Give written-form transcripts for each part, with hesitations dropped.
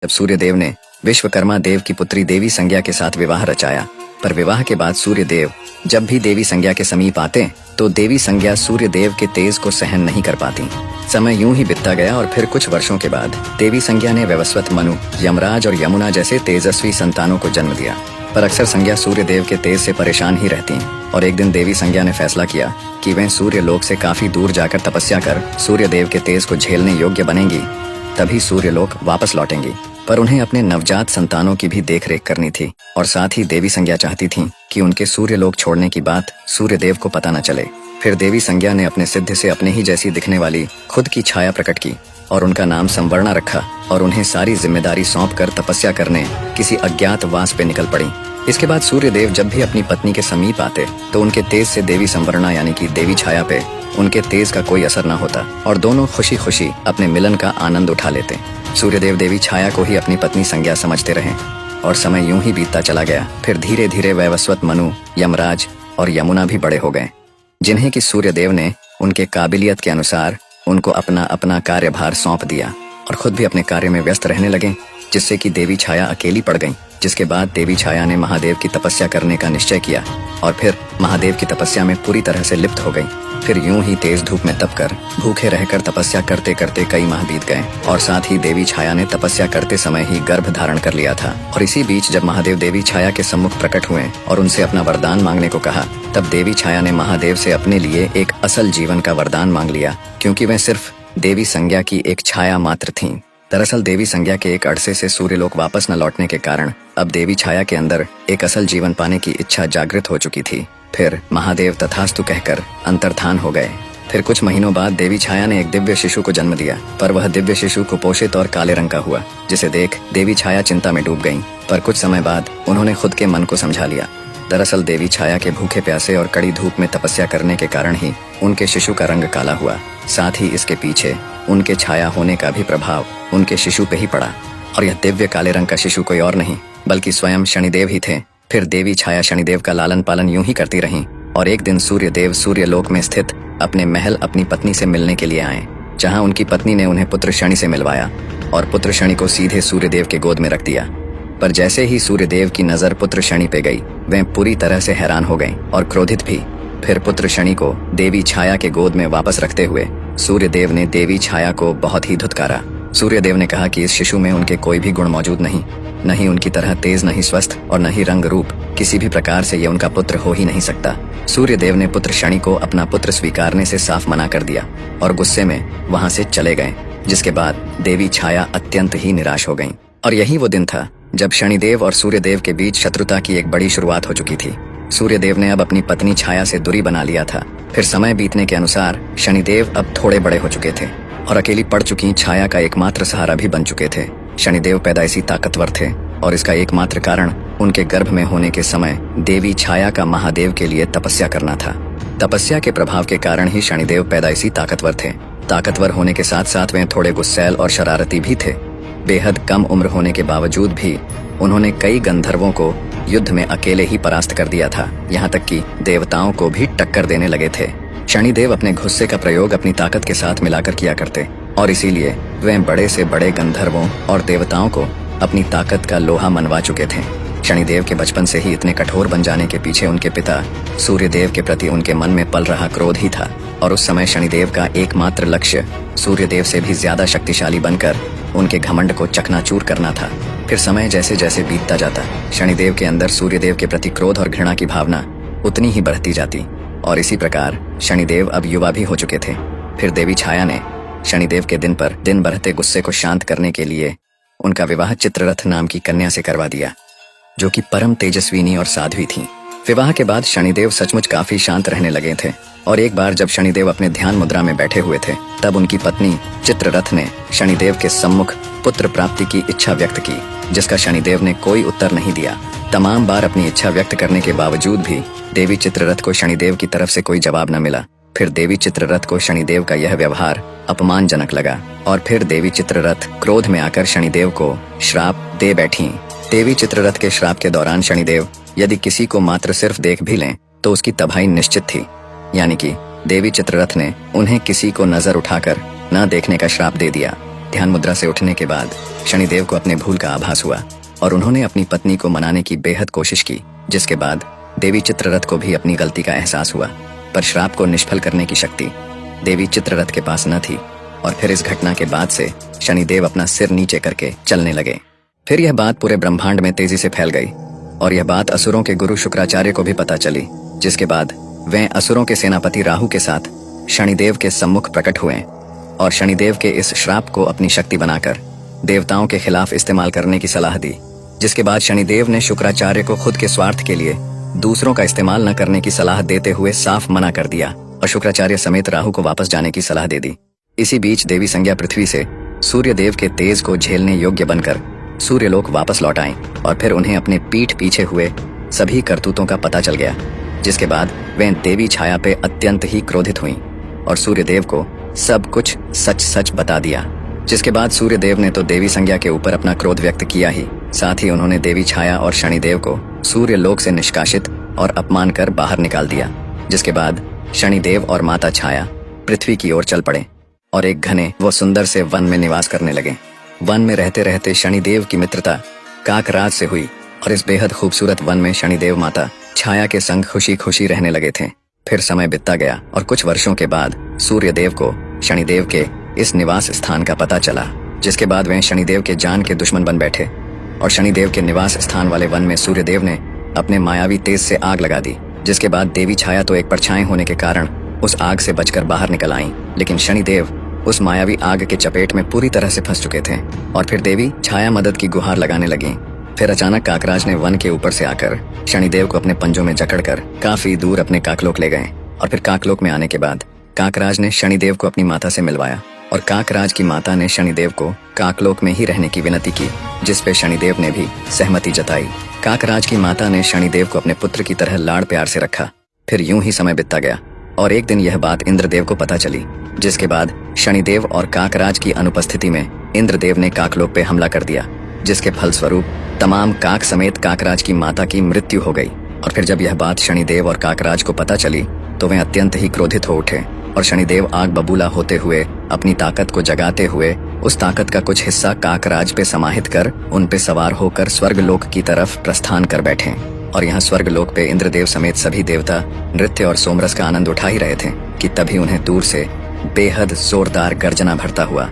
जब सूर्यदेव ने विश्वकर्मा देव की पुत्री देवी संज्ञा के साथ विवाह रचाया। पर विवाह के बाद सूर्यदेव जब भी देवी संज्ञा के समीप आते तो देवी संज्ञा सूर्यदेव के तेज को सहन नहीं कर पाती। समय यूं ही बीतता गया और फिर कुछ वर्षों के बाद देवी संज्ञा ने वैवस्वत मनु, यमराज और यमुना जैसे तेजस्वी संतानों को जन्म दिया। पर अक्सर संज्ञा सूर्यदेव के तेज से परेशान ही रहती और एक दिन देवी संज्ञा ने फैसला किया कि वह सूर्यलोक से काफी दूर जाकर तपस्या कर सूर्यदेव के तेज को झेलने योग्य बनेंगी, तभी सूर्यलोक वापस लौटेंगी। पर उन्हें अपने नवजात संतानों की भी देखरेख करनी थी और साथ ही देवी संज्ञा चाहती थी कि उनके सूर्यलोक छोड़ने की बात सूर्यदेव को पता न चले। फिर देवी संज्ञा ने अपने सिद्ध से अपने ही जैसी दिखने वाली खुद की छाया प्रकट की और उनका नाम संवर्णा रखा और उन्हें सारी जिम्मेदारी सौंप कर तपस्या करने किसी अज्ञात वास पे निकल पड़ी। इसके बाद सूर्यदेव जब भी अपनी पत्नी के समीप आते तो उनके तेज से देवी संवर्णा यानी कि देवी छाया पे उनके तेज का कोई असर न होता और दोनों खुशी खुशी अपने मिलन का आनंद उठा लेते। सूर्यदेव देवी छाया को ही अपनी पत्नी संज्ञा समझते रहे और समय यूं ही बीतता चला गया। फिर धीरे धीरे वैवस्वत मनु, यमराज और यमुना भी बड़े हो गए, जिन्हें कि सूर्यदेव ने उनके काबिलियत के अनुसार उनको अपना अपना कार्यभार सौंप दिया और खुद भी अपने कार्य में व्यस्त रहने लगे, जिससे कि देवी छाया अकेली पड़ गई। जिसके बाद देवी छाया ने महादेव की तपस्या करने का निश्चय किया और फिर महादेव की तपस्या में पूरी तरह से लिप्त हो गई। फिर यूं ही तेज धूप में तप कर भूखे रहकर तपस्या करते करते कई माह बीत गए और साथ ही देवी छाया ने तपस्या करते समय ही गर्भ धारण कर लिया था। और इसी बीच जब महादेव देवी छाया के सम्मुख प्रकट हुए और उनसे अपना वरदान मांगने को कहा, तब देवी छाया ने महादेव से अपने लिए एक असल जीवन का वरदान मांग लिया, क्योंकि वह सिर्फ देवी संज्ञा की एक छाया मात्र थी। दरअसल देवी संज्ञा के एक अरसे से सूर्यलोक वापस न लौटने के कारण अब देवी छाया के अंदर एक असल जीवन पाने की इच्छा जागृत हो चुकी थी। फिर महादेव तथास्तु कहकर अंतर्धान हो गए। फिर कुछ महीनों बाद देवी छाया ने एक दिव्य शिशु को जन्म दिया, पर वह दिव्य शिशु कुपोषित और काले रंग का हुआ, जिसे देख देवी छाया चिंता में डूब गईं। पर कुछ समय बाद उन्होंने खुद के मन को समझा लिया। दरअसल देवी छाया के भूखे प्यासे और कड़ी धूप में तपस्या करने के कारण ही उनके शिशु का रंग काला हुआ। साथ ही इसके पीछे उनके छाया होने का भी प्रभाव उनके शिशु पे ही पड़ा और यह दिव्य काले रंग का शिशु कोई और नहीं बल्कि स्वयं शनिदेव ही थे। फिर देवी छाया शनिदेव का लालन पालन यूं ही करती रहीं और एक दिन सूर्यदेव सूर्यलोक में स्थित अपने महल अपनी पत्नी से मिलने के लिए आए, जहां उनकी पत्नी ने उन्हें पुत्र शनि से मिलवाया और पुत्र शनि को सीधे सूर्यदेव के गोद में रख दिया। पर जैसे ही सूर्यदेव की नजर पुत्र शनि पे गई, वे पूरी तरह से हैरान हो गईं और क्रोधित भी। फिर पुत्र शनि को देवी छाया के गोद में वापस रखते हुए सूर्यदेव ने देवी छाया को बहुत ही धुतकारा। सूर्यदेव ने कहा कि इस शिशु में उनके कोई भी गुण मौजूद नहीं, न ही उनकी तरह तेज, न ही स्वस्थ और न ही रंग रूप, किसी भी प्रकार से ये उनका पुत्र हो ही नहीं सकता। सूर्यदेव ने पुत्र शनि को अपना पुत्र स्वीकारने से साफ मना कर दिया और गुस्से में वहां से चले गए, जिसके बाद देवी छाया अत्यंत ही निराश हो गईं। और यही वो दिन था जब शनिदेव और सूर्यदेव के बीच शत्रुता की एक बड़ी शुरुआत हो चुकी थी। सूर्यदेव ने अब अपनी पत्नी छाया से दूरी बना लिया था। फिर समय बीतने के अनुसार शनिदेव अब थोड़े बड़े हो चुके थे और अकेली पड़ चुकी छाया का एकमात्र सहारा भी बन चुके थे। शनिदेव पैदाइशी ताकतवर थे और इसका एकमात्र कारण उनके गर्भ में होने के समय देवी छाया का महादेव के लिए तपस्या करना था। तपस्या के प्रभाव के कारण ही शनिदेव पैदाइशी ताकतवर थे। ताकतवर होने के साथ साथ वे थोड़े गुस्सैल और शरारती भी थे। बेहद कम उम्र होने के बावजूद भी उन्होंने कई गंधर्वों को युद्ध में अकेले ही परास्त कर दिया था, यहाँ तक कि देवताओं को भी टक्कर देने लगे थे। शनिदेव अपने गुस्से का प्रयोग अपनी ताकत के साथ मिलाकर किया करते और इसीलिए वे बड़े से बड़े गंधर्वों और देवताओं को अपनी ताकत का लोहा मनवा चुके थे। शनिदेव के बचपन से ही इतने कठोर बन जाने के पीछे उनके पिता सूर्यदेव के प्रति उनके मन में पल रहा क्रोध ही था और उस समय शनिदेव का एकमात्र लक्ष्य सूर्यदेव से भी ज्यादा शक्तिशाली बनकर उनके घमंड को चकनाचूर करना था। फिर समय जैसे जैसे बीतता जाता, शनिदेव के अंदर सूर्यदेव के प्रति क्रोध और घृणा की भावना उतनी ही बढ़ती जाती और इसी प्रकार शनिदेव अब युवा भी हो चुके थे। फिर देवी छाया ने शनिदेव के दिन पर दिन बढ़ते गुस्से को शांत करने के लिए उनका विवाह चित्ररथ नाम की कन्या से करवा दिया, जो कि परम तेजस्विनी और साध्वी थी। विवाह के बाद शनिदेव सचमुच काफी शांत रहने लगे थे और एक बार जब शनिदेव अपने ध्यान मुद्रा में बैठे हुए थे, तब उनकी पत्नी चित्ररथ ने शनिदेव के सम्मुख पुत्र प्राप्ति की इच्छा व्यक्त की, जिसका शनिदेव ने कोई उत्तर नहीं दिया। तमाम बार अपनी इच्छा व्यक्त करने के बावजूद भी देवी चित्ररथ को शनिदेव की तरफ से कोई जवाब न मिला। फिर देवी चित्ररथ को शनिदेव का यह व्यवहार अपमानजनक लगा और फिर देवी चित्ररथ क्रोध में आकर शनिदेव को श्राप दे बैठी। देवी चित्ररथ के श्राप के दौरान शनिदेव यदि किसी को मात्र सिर्फ देख भी लें तो उसकी तबाही निश्चित थी, यानी कि देवी चित्ररथ ने उन्हें किसी को नजर उठाकर न देखने का श्राप दे दिया। ध्यान मुद्रा से उठने के बाद शनिदेव को अपने भूल का आभास हुआ और उन्होंने अपनी पत्नी को मनाने की बेहद कोशिश की, जिसके बाद देवी चित्ररथ को भी अपनी गलती का एहसास हुआ। पर श्राप को निष्फल करने की शक्ति देवी चित्ररथ के पास न थी और फिर इस घटना के बाद से शनिदेव अपना सिर नीचे करके चलने लगे। फिर यह बात पूरे ब्रह्मांड में तेजी से फैल गई और यह बात असुरों के गुरु शुक्राचार्य को भी पता चली, जिसके बाद वे असुरों के सेनापति राहु के साथ शनिदेव के सम्मुख प्रकट हुए और शनिदेव के इस श्राप को अपनी शक्ति बनाकर देवताओं के खिलाफ इस्तेमाल करने की सलाह दी, जिसके बाद शनिदेव ने शुक्राचार्य को खुद के स्वार्थ के लिए दूसरों का इस्तेमाल न करने की सलाह देते हुए साफ मना कर दिया और शुक्राचार्य समेत राहु को वापस जाने की सलाह दे दी। इसी बीच देवी संज्ञा पृथ्वी से सूर्य देव के तेज को झेलने योग्य बनकर सूर्यलोक वापस लौट आए और फिर उन्हें अपने पीठ पीछे हुए सभी करतूतों का पता चल गया, जिसके बाद वे देवी छाया पे अत्यंत ही क्रोधित हुई और सूर्यदेव को सब कुछ सच सच बता दिया। जिसके बाद सूर्यदेव ने तो देवी संज्ञा के ऊपर अपना क्रोध व्यक्त किया ही, साथ ही उन्होंने देवी छाया और शनिदेव को सूर्यलोक से निष्कासित और अपमान कर बाहर निकाल दिया। जिसके बाद शनिदेव और माता छाया पृथ्वी की ओर चल पड़े और एक घने व सुंदर से वन में निवास करने लगे। वन में रहते रहते शनिदेव की मित्रता काकराज से हुई और इस बेहद खूबसूरत वन में शनिदेव माता छाया के संग खुशी खुशी रहने लगे थे। फिर समय बीतता गया और कुछ वर्षों के बाद सूर्यदेव को शनिदेव के इस निवास स्थान का पता चला, जिसके बाद वे शनिदेव के जान के दुश्मन बन बैठे और शनिदेव के निवास स्थान वाले वन में सूर्यदेव ने अपने मायावी तेज से आग लगा दी। जिसके बाद देवी छाया तो एक परछाई होने के कारण उस आग से बचकर बाहर निकल आईं, लेकिन शनिदेव उस मायावी आग के चपेट में पूरी तरह से फंस चुके थे और फिर देवी छाया मदद की गुहार लगाने लगी। फिर अचानक काकराज ने वन के ऊपर से आकर शनिदेव को अपने पंजों में जकड़कर काफी दूर अपने काकलोक ले गए और फिर काकलोक में आने के बाद काकराज ने शनिदेव को अपनी माता से मिलवाया और काकराज की माता ने शनिदेव को काकलोक में ही रहने की विनती की, जिस पे शनिदेव ने भी सहमति जताई। काकराज की माता ने शनिदेव को अपने पुत्र की तरह लाड़ प्यार से रखा। फिर यूं ही समय बीतता गया और एक दिन यह बात इंद्रदेव को पता चली, जिसके बाद शनिदेव और काकराज की अनुपस्थिति में इंद्रदेव ने काकलोक पे हमला कर दिया, जिसके फलस्वरूप तमाम काक समेत काकराज की माता की मृत्यु हो गई। और फिर जब यह बात शनिदेव और काकराज को पता चली तो वे अत्यंत ही क्रोधित हो उठे और शनिदेव आग बबूला होते हुए अपनी ताकत को जगाते हुए उस ताकत का कुछ हिस्सा काकराज पे समाहित कर उन पे सवार होकर स्वर्गलोक की तरफ प्रस्थान कर बैठे। और यहाँ स्वर्गलोक पे इंद्रदेव समेत सभी देवता नृत्य और सोमरस का आनंद उठा ही रहे थे कि तभी उन्हें दूर से बेहद जोरदार गर्जना भरता हुआ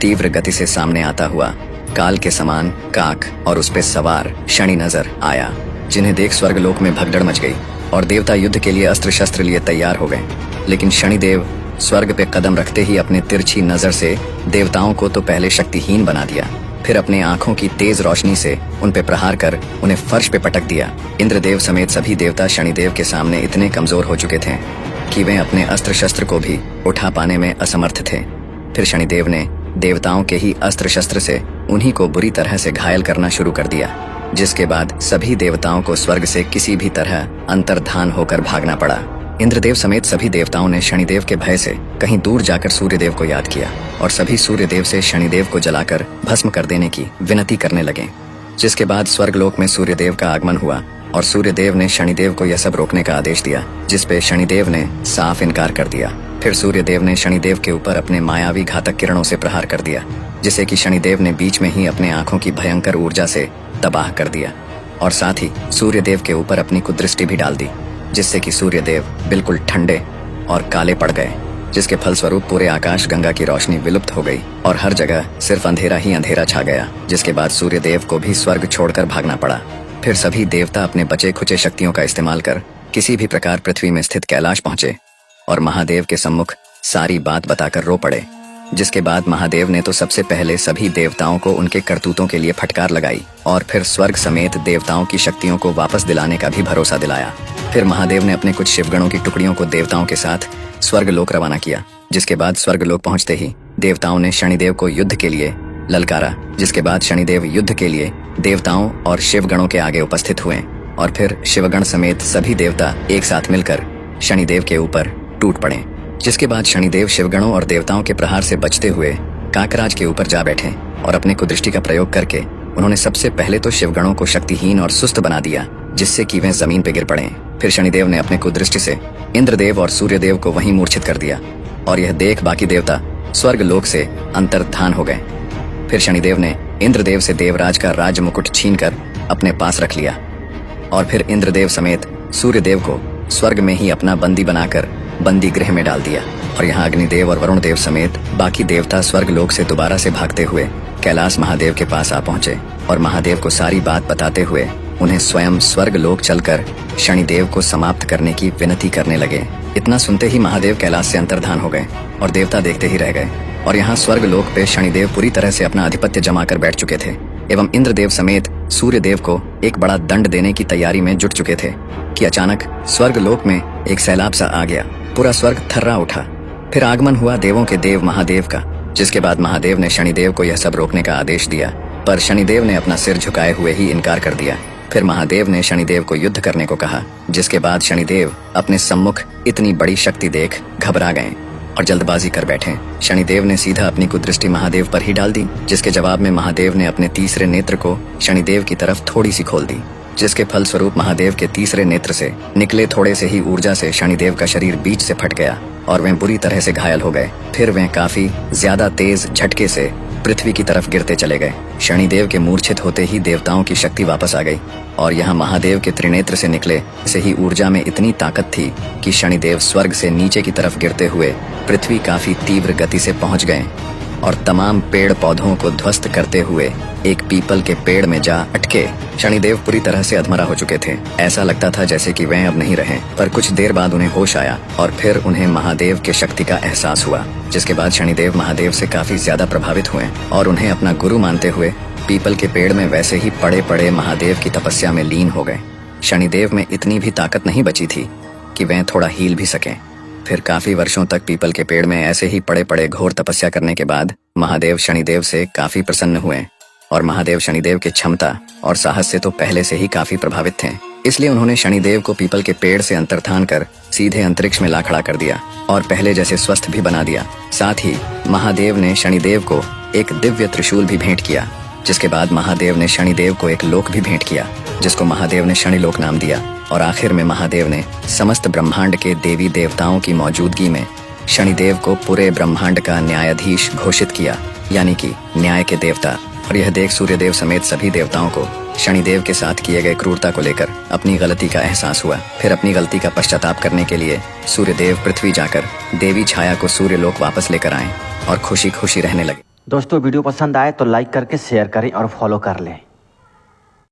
तीव्र गति से सामने आता हुआ काल के समान काक और उस पे सवार शनि नजर आया, जिन्हें देख स्वर्गलोक में भगदड़ मच गई और देवता युद्ध के लिए अस्त्र शस्त्र लिए तैयार हो गए। लेकिन शनिदेव स्वर्ग पे कदम रखते ही अपने तिरछी नजर से देवताओं को तो पहले शक्तिहीन बना दिया, फिर अपने आंखों की तेज रोशनी से उन पे प्रहार कर उन्हें फर्श पे पटक दिया। इंद्रदेव समेत सभी देवता शनिदेव के सामने इतने कमजोर हो चुके थे कि वे अपने अस्त्र शस्त्र को भी उठा पाने में असमर्थ थे। फिर शनिदेव ने देवताओं के ही अस्त्र शस्त्र से उन्हीं को बुरी तरह से घायल करना शुरू कर दिया, जिसके बाद सभी देवताओं को स्वर्ग से किसी भी तरह अंतर्धान होकर भागना पड़ा। इंद्रदेव समेत सभी देवताओं ने शनिदेव के भय से कहीं दूर जाकर सूर्यदेव को याद किया और सभी सूर्यदेव से शनिदेव को जलाकर भस्म कर देने की विनती करने लगे। जिसके बाद स्वर्गलोक में सूर्यदेव का आगमन हुआ और सूर्यदेव ने शनिदेव को यह सब रोकने का आदेश दिया, जिसपे शनिदेव ने साफ इनकार कर दिया। फिर सूर्यदेव ने शनिदेव के ऊपर अपने मायावी घातक किरणों से प्रहार कर दिया, जिसे कि शनिदेव ने बीच में ही अपने आंखों की भयंकर ऊर्जा से तबाह कर दिया और साथ ही सूर्यदेव के ऊपर अपनी कुदृष्टि भी डाल दी, जिससे कि सूर्यदेव बिल्कुल ठंडे और काले पड़ गए, जिसके फलस्वरूप पूरे आकाश गंगा की रोशनी विलुप्त हो गई और हर जगह सिर्फ अंधेरा ही अंधेरा छा गया। जिसके बाद सूर्यदेव को भी स्वर्ग छोड़कर भागना पड़ा। फिर सभी देवता अपने बचे खुचे शक्तियों का इस्तेमाल कर किसी भी प्रकार पृथ्वी में स्थित कैलाश पहुंचे और महादेव के सम्मुख सारी बात बताकर रो पड़े। जिसके बाद महादेव ने तो सबसे पहले सभी देवताओं को उनके करतूतों के लिए फटकार लगाई और फिर स्वर्ग समेत देवताओं की शक्तियों को वापस दिलाने का भी भरोसा दिलाया। फिर महादेव ने अपने कुछ शिवगणों की टुकड़ियों को देवताओं के साथ स्वर्गलोक रवाना किया। जिसके बाद स्वर्गलोक पहुंचते ही देवताओं ने शनिदेव को युद्ध के लिए ललकारा, जिसके बाद शनिदेव युद्ध के लिए देवताओं और शिवगणों के आगे उपस्थित हुए और फिर शिवगण समेत सभी देवता एक साथ मिलकर शनिदेव के ऊपर टूट पड़े। जिसके बाद शनिदेव शिवगणों और देवताओं के प्रहार से बचते हुए काकराज के ऊपर जा बैठे और अपने कुदृष्टि का प्रयोग करके उन्होंने सबसे पहले तो शिवगणों को शक्तिहीन और सुस्त बना दिया, जिससे कि वे जमीन पे गिर पड़े। फिर शनिदेव ने अपने कुदृष्टि से इंद्रदेव और सूर्यदेव को वहीं मूर्छित कर दिया और यह देख बाकी देवता स्वर्ग लोक से अंतर्धान हो गए। फिर शनिदेव ने इंद्रदेव से देवराज का राज मुकुट छीनकर अपने पास रख लिया और फिर इंद्रदेव समेत सूर्यदेव को स्वर्ग में ही अपना बंदी बनाकर बंदी गृह में डाल दिया। और यहाँ अग्निदेव और वरुण देव समेत बाकी देवता स्वर्ग लोक से दोबारा से भागते हुए कैलाश महादेव के पास आ पहुंचे और महादेव को सारी बात बताते हुए उन्हें स्वयं स्वर्ग लोक चलकर शनिदेव को समाप्त करने की विनती करने लगे। इतना सुनते ही महादेव कैलाश से अंतर्धान हो गए और देवता देखते ही रह गए। और यहाँ स्वर्ग लोक पे शनिदेव पूरी तरह से अपना आधिपत्य जमा कर बैठ चुके थे एवं इंद्रदेव समेत सूर्यदेव को एक बड़ा दंड देने की तैयारी में जुट चुके थे कि अचानक स्वर्ग लोक में एक सैलाब सा आ गया। पूरा स्वर्ग थर्रा उठा। फिर आगमन हुआ देवों के देव महादेव का, जिसके बाद महादेव ने शनिदेव को यह सब रोकने का आदेश दिया, पर शनिदेव ने अपना सिर झुकाए हुए ही इनकार कर दिया। फिर महादेव ने शनिदेव को युद्ध करने को कहा, जिसके बाद शनिदेव अपने सम्मुख इतनी बड़ी शक्ति देख घबरा गए और जल्दबाजी कर बैठे। शनिदेव ने सीधा अपनी कुदृष्टि महादेव पर ही डाल दी, जिसके जवाब में महादेव ने अपने तीसरे नेत्र को शनिदेव की तरफ थोड़ी सी खोल दी, जिसके फल स्वरूप महादेव के तीसरे नेत्र से निकले थोड़े से ही ऊर्जा से शनिदेव का शरीर बीच से फट गया और वे बुरी तरह से घायल हो गए। फिर वे काफी ज्यादा तेज झटके से पृथ्वी की तरफ गिरते चले गए। शनिदेव के मूर्छित होते ही देवताओं की शक्ति वापस आ गई और यहाँ महादेव के त्रिनेत्र से निकले से ही ऊर्जा में इतनी ताकत थी कि शनिदेव स्वर्ग से नीचे की तरफ गिरते हुए पृथ्वी काफी तीव्र गति से पहुंच गए और तमाम पेड़ पौधों को ध्वस्त करते हुए एक पीपल के पेड़ में जा अटके। शनिदेव पूरी तरह से अधमरा हो चुके थे। ऐसा लगता था जैसे कि वे अब नहीं रहे, पर कुछ देर बाद उन्हें होश आया और फिर उन्हें महादेव के शक्ति का एहसास हुआ, जिसके बाद शनिदेव महादेव से काफी ज्यादा प्रभावित हुए और उन्हें अपना गुरु मानते हुए पीपल के पेड़ में वैसे ही पड़े पड़े महादेव की तपस्या में लीन हो गए। शनिदेव में इतनी भी ताकत नहीं बची थी कि वे थोड़ा हील भी सकें। फिर काफी वर्षों तक पीपल के पेड़ में ऐसे ही पड़े पड़े घोर तपस्या करने के बाद महादेव शनिदेव से काफी प्रसन्न हुए और महादेव शनिदेव की क्षमता और साहस से तो पहले से ही काफी प्रभावित थे। इसलिए उन्होंने शनिदेव को पीपल के पेड़ से अंतर्धान कर सीधे अंतरिक्ष में ला खड़ा कर दिया और पहले जैसे स्वस्थ भी बना दिया। साथ ही महादेव ने शनिदेव को एक दिव्य त्रिशूल भी भेंट किया, जिसके बाद महादेव ने शनिदेव को एक लोक भी भेंट किया, जिसको महादेव ने शनिलोक नाम दिया। और आखिर में महादेव ने समस्त ब्रह्मांड के देवी देवताओं की मौजूदगी में शनिदेव को पूरे ब्रह्मांड का न्यायाधीश घोषित किया, यानी कि न्याय के देवता। और यह देख सूर्यदेव समेत सभी देवताओं को शनिदेव के साथ किए गए क्रूरता को लेकर अपनी गलती का एहसास हुआ। फिर अपनी गलती का पश्चाताप करने के लिए सूर्यदेव पृथ्वी जाकर देवी छाया को सूर्यलोक वापस लेकर आए और खुशी खुशी रहने लगे। दोस्तों वीडियो पसंद आए तो लाइक करके शेयर करें और फॉलो कर लें।